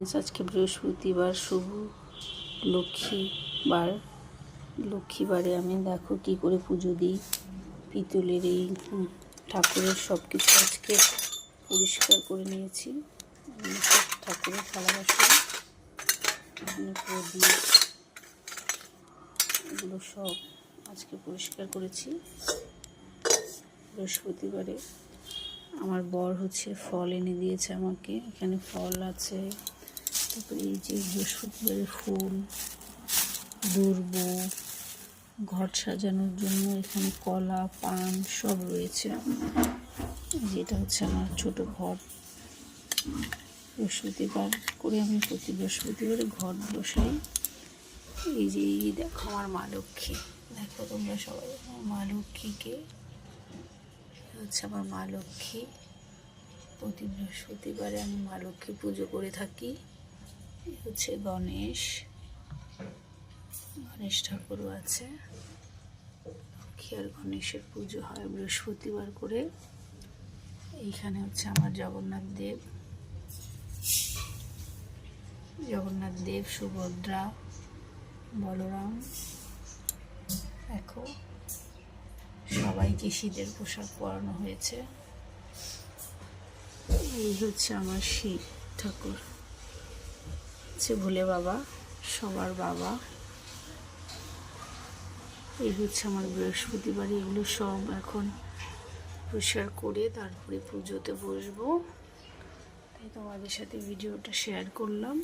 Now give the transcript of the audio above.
আজকে বৃহস্পতিবার, শুভ লক্ষ্মীবার। লক্ষ্মীবারে আমি দেখো কি করে পুজো দিই। পিতলের এই ঠাকুরের সব কিছু আজকে পরিষ্কার করে নিয়েছি। সব ঠাকুরের থালা বাসন, প্রদীপ, এগুলো সব আজকে পরিষ্কার করেছি বৃহস্পতিবারে। আমার বর ফল এনে দিয়েছে আমাকে। এখানে ফল আছে, তারপরে এই যে বৃহস্পতিবারের ফুল, দুর্ব, ঘর সাজানোর জন্য এখানে কলা, পান সব রয়েছে। যেটা আমার ছোট ঘর। বৃহস্পতিবার করে আমি প্রতি বৃহস্পতিবারে ঘর বসাই। এই যে দেখো আমার মা লক্ষ্মী, দেখো তোমরা সবাই আমার মা লক্ষ্মীকে। আমার মা লক্ষ্মী। প্রতি বৃহস্পতিবারে আমি মা লক্ষ্মী পুজো করে থাকি। গণেশ ঠাকুরও আছে। লক্ষ্মী আর গণেশের পুজো হয় বৃহস্পতিবার করে। এইখানে আমার জগন্নাথ দেব, সুভদ্রা, বলরাম। দেখো সবাইকে শীতের পোশাক পরানো হয়েছে। এই আমার শিব ঠাকুর, ভোলে বাবা, সবার বাবা। এই আমার বৃহস্পতিবার। এগুলো সব এখন পরিষ্কার করে তারপরে পুজোতে বসবো। তাই তোমাদের সাথে ভিডিওটা শেয়ার করলাম।